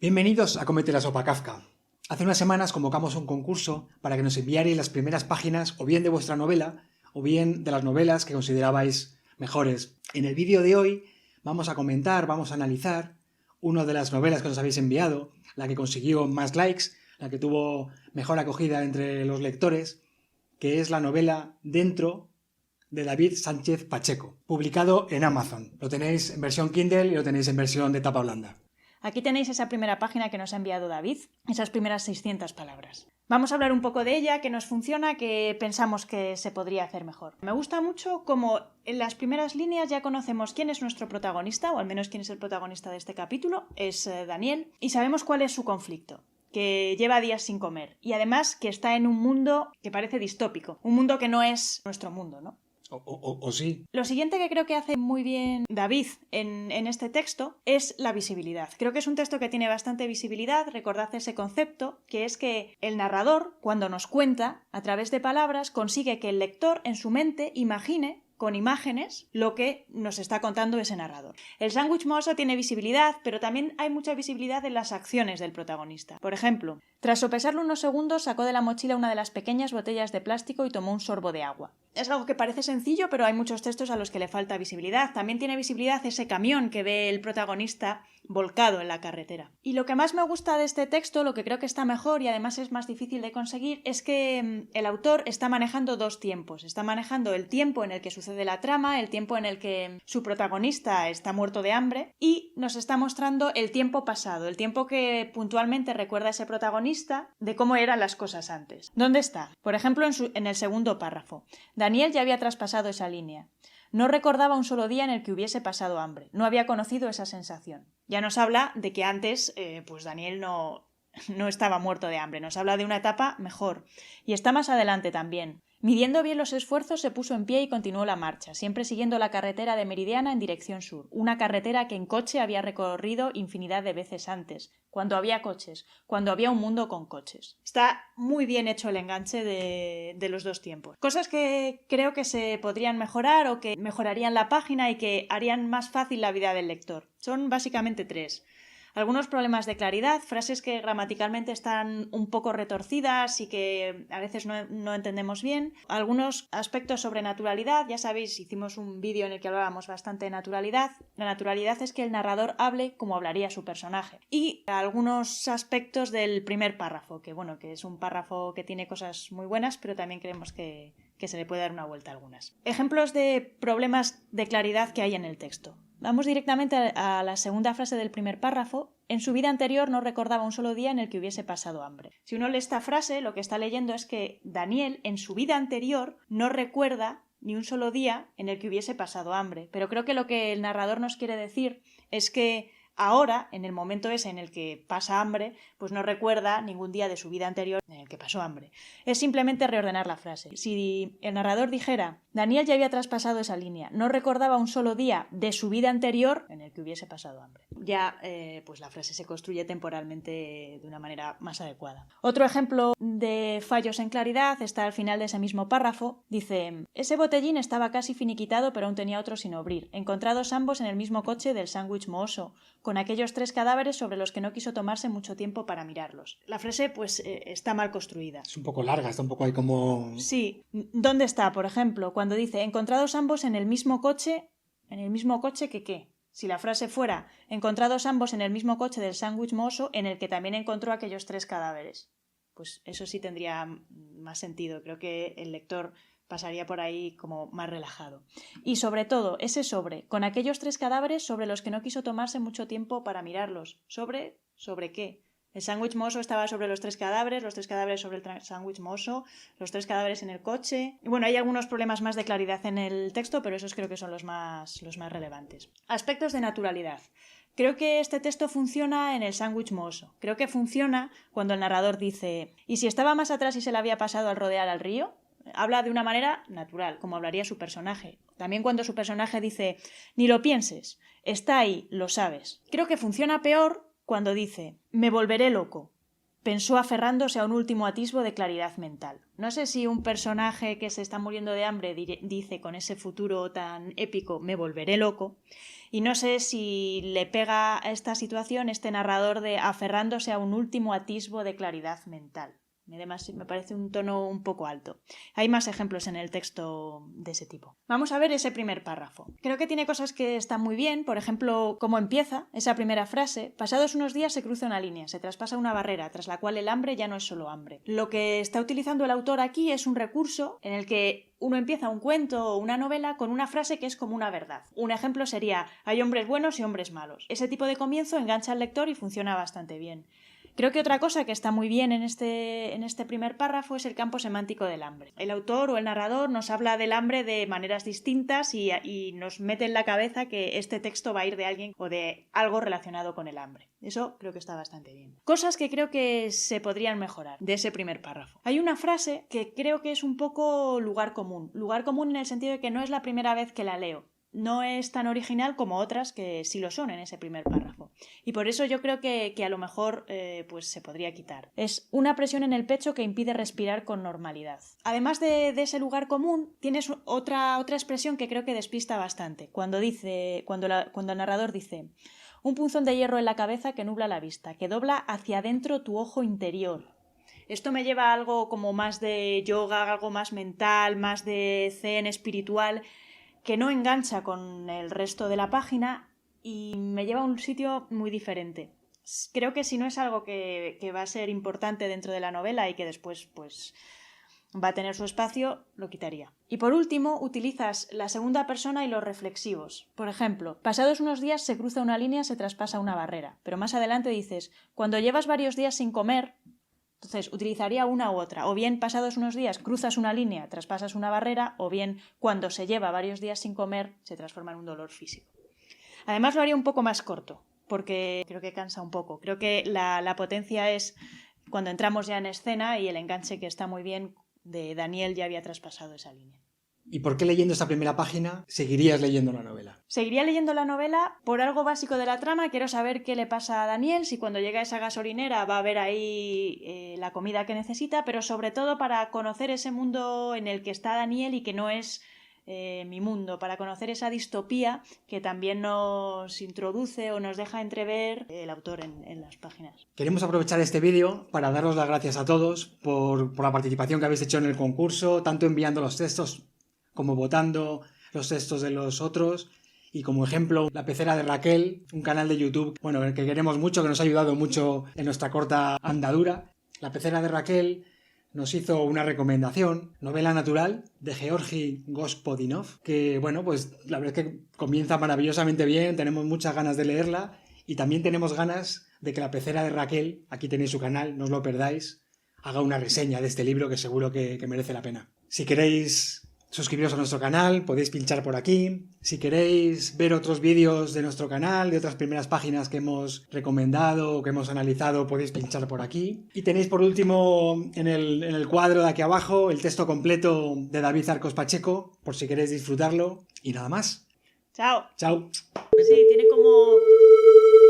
Bienvenidos a Cómete la sopa Kafka. Hace unas semanas convocamos un concurso para que nos enviarais las primeras páginas o bien de vuestra novela o bien de las novelas que considerabais mejores. En el vídeo de hoy vamos a analizar una de las novelas que nos habéis enviado, la que consiguió más likes, la que tuvo mejor acogida entre los lectores, que es la novela Dentro, de David Sánchez Pacheco, publicado en Amazon. Lo tenéis en versión Kindle y lo tenéis en versión de tapa blanda. Aquí tenéis esa primera página que nos ha enviado David, esas primeras 600 palabras. Vamos a hablar un poco de ella, que nos funciona, que pensamos que se podría hacer mejor. Me gusta mucho como en las primeras líneas ya conocemos quién es nuestro protagonista, o al menos quién es el protagonista de este capítulo, es Daniel, y sabemos cuál es su conflicto, que lleva días sin comer, y además que está en un mundo que parece distópico, un mundo que no es nuestro mundo, ¿no? O sí. Lo siguiente que creo que hace muy bien David en este texto es la visibilidad. Creo que es un texto que tiene bastante visibilidad. Recordad ese concepto, que es que el narrador, cuando nos cuenta, a través de palabras, consigue que el lector en su mente imagine con imágenes lo que nos está contando ese narrador. El sándwich mohoso tiene visibilidad, pero también hay mucha visibilidad en las acciones del protagonista. Por ejemplo, tras sopesarlo unos segundos, sacó de la mochila una de las pequeñas botellas de plástico y tomó un sorbo de agua. Es algo que parece sencillo, pero hay muchos textos a los que le falta visibilidad. También tiene visibilidad ese camión que ve el protagonista volcado en la carretera. Y lo que más me gusta de este texto, lo que creo que está mejor y además es más difícil de conseguir, es que el autor está manejando dos tiempos. Está manejando el tiempo en el que sucede la trama, el tiempo en el que su protagonista está muerto de hambre, y nos está mostrando el tiempo pasado, el tiempo que puntualmente recuerda a ese protagonista de cómo eran las cosas antes. ¿Dónde está? Por ejemplo, en el segundo párrafo. Daniel ya había traspasado esa línea. No recordaba un solo día en el que hubiese pasado hambre. No había conocido esa sensación. Ya nos habla de que antes, pues Daniel no estaba muerto de hambre. Nos habla de una etapa mejor. Y está más adelante también. Midiendo bien los esfuerzos, se puso en pie y continuó la marcha, siempre siguiendo la carretera de Meridiana en dirección sur, una carretera que en coche había recorrido infinidad de veces antes, cuando había coches, cuando había un mundo con coches. Está muy bien hecho el enganche de los dos tiempos. Cosas que creo que se podrían mejorar o que mejorarían la página y que harían más fácil la vida del lector. Son básicamente tres. Algunos problemas de claridad, frases que gramaticalmente están un poco retorcidas y que a veces no entendemos bien. Algunos aspectos sobre naturalidad, ya sabéis, hicimos un vídeo en el que hablábamos bastante de naturalidad. La naturalidad es que el narrador hable como hablaría su personaje. Y algunos aspectos del primer párrafo, que es un párrafo que tiene cosas muy buenas, pero también creemos que se le puede dar una vuelta a algunas. Ejemplos de problemas de claridad que hay en el texto. Vamos directamente a la segunda frase del primer párrafo. En su vida anterior no recordaba un solo día en el que hubiese pasado hambre. Si uno lee esta frase, lo que está leyendo es que Daniel en su vida anterior no recuerda ni un solo día en el que hubiese pasado hambre. Pero creo que lo que el narrador nos quiere decir es que ahora, en el momento ese en el que pasa hambre, pues no recuerda ningún día de su vida anterior en el que pasó hambre. Es simplemente reordenar la frase. Si el narrador dijera, Daniel ya había traspasado esa línea, no recordaba un solo día de su vida anterior en el que hubiese pasado hambre. Ya, pues la frase se construye temporalmente de una manera más adecuada. Otro ejemplo de fallos en claridad está al final de ese mismo párrafo. Dice, ese botellín estaba casi finiquitado, pero aún tenía otro sin abrir, encontrados ambos en el mismo coche del sándwich mohoso, con aquellos 3 cadáveres sobre los que no quiso tomarse mucho tiempo para mirarlos. La frase, pues, está mal construida. Es un poco larga, está un poco ahí como... Sí. ¿Dónde está, por ejemplo, cuando dice encontrados ambos en el mismo coche que qué? Si la frase fuera encontrados ambos en el mismo coche del sándwich mohoso en el que también encontró aquellos 3 cadáveres. Pues eso sí tendría más sentido. Creo que el lector pasaría por ahí como más relajado. Y sobre todo, ese sobre, con aquellos 3 cadáveres sobre los que no quiso tomarse mucho tiempo para mirarlos. ¿Sobre qué? El sándwich mohoso estaba sobre los 3 cadáveres sobre el sándwich mohoso, los 3 cadáveres en el coche. Y bueno, hay algunos problemas más de claridad en el texto, pero esos creo que son los más relevantes. Aspectos de naturalidad. Creo que este texto funciona en el sándwich mohoso. Creo que funciona cuando el narrador dice ¿y si estaba más atrás y se le había pasado al rodear al río? Habla de una manera natural, como hablaría su personaje. También cuando su personaje dice ni lo pienses, está ahí, lo sabes. Creo que funciona peor cuando dice me volveré loco. pensó aferrándose a un último atisbo de claridad mental. No sé si un personaje que se está muriendo de hambre dice con ese futuro tan épico me volveré loco, y no sé si le pega a esta situación este narrador de aferrándose a un último atisbo de claridad mental. Me parece un tono un poco alto. Hay más ejemplos en el texto de ese tipo. Vamos a ver ese primer párrafo. Creo que tiene cosas que están muy bien, por ejemplo, cómo empieza esa primera frase. Pasados unos días se cruza una línea, se traspasa una barrera, tras la cual el hambre ya no es solo hambre. Lo que está utilizando el autor aquí es un recurso en el que uno empieza un cuento o una novela con una frase que es como una verdad. Un ejemplo sería, hay hombres buenos y hombres malos. Ese tipo de comienzo engancha al lector y funciona bastante bien. Creo que otra cosa que está muy bien en este primer párrafo es el campo semántico del hambre. El autor o el narrador nos habla del hambre de maneras distintas y nos mete en la cabeza que este texto va a ir de alguien o de algo relacionado con el hambre. Eso creo que está bastante bien. Cosas que creo que se podrían mejorar de ese primer párrafo. Hay una frase que creo que es un poco lugar común. Lugar común en el sentido de que no es la primera vez que la leo. No es tan original como otras que sí lo son en ese primer párrafo. Y por eso yo creo que a lo mejor pues se podría quitar. Es una presión en el pecho que impide respirar con normalidad. Además de ese lugar común, tienes otra expresión que creo que despista bastante. Cuando el narrador dice un punzón de hierro en la cabeza que nubla la vista, que dobla hacia adentro tu ojo interior. Esto me lleva a algo como más de yoga, algo más mental, más de zen espiritual, que no engancha con el resto de la página y me lleva a un sitio muy diferente. Creo que si no es algo que va a ser importante dentro de la novela y que después pues va a tener su espacio, lo quitaría. Y por último, utilizas la segunda persona y los reflexivos. Por ejemplo, pasados unos días se cruza una línea, se traspasa una barrera, pero más adelante dices, cuando llevas varios días sin comer. Entonces, utilizaría una u otra. O bien, pasados unos días, cruzas una línea, traspasas una barrera, o bien, cuando se lleva varios días sin comer, se transforma en un dolor físico. Además, lo haría un poco más corto, porque creo que cansa un poco. Creo que la potencia es cuando entramos ya en escena y el enganche que está muy bien de Daniel ya había traspasado esa línea. ¿Y por qué leyendo esta primera página seguirías leyendo la novela? Seguiría leyendo la novela por algo básico de la trama. Quiero saber qué le pasa a Daniel, si cuando llega a esa gasolinera va a ver ahí la comida que necesita, pero sobre todo para conocer ese mundo en el que está Daniel y que no es mi mundo, para conocer esa distopía que también nos introduce o nos deja entrever el autor en las páginas. Queremos aprovechar este vídeo para daros las gracias a todos por la participación que habéis hecho en el concurso, tanto enviando los textos como votando los textos de los otros. Y como ejemplo, La Pecera de Raquel, un canal de YouTube, que queremos mucho, que nos ha ayudado mucho en nuestra corta andadura. La Pecera de Raquel nos hizo una recomendación, Novela natural, de Georgi Gospodinov, que, pues la verdad es que comienza maravillosamente bien, tenemos muchas ganas de leerla y también tenemos ganas de que La Pecera de Raquel, aquí tenéis su canal, no os lo perdáis, haga una reseña de este libro que seguro que merece la pena. Si queréis suscribiros a nuestro canal, podéis pinchar por aquí. Si queréis ver otros vídeos de nuestro canal, de otras primeras páginas que hemos recomendado o que hemos analizado, podéis pinchar por aquí. Y tenéis por último en el cuadro de aquí abajo el texto completo de David Arcos Pacheco, por si queréis disfrutarlo. Y nada más. ¡Chao! ¡Chao! Pues sí, tiene como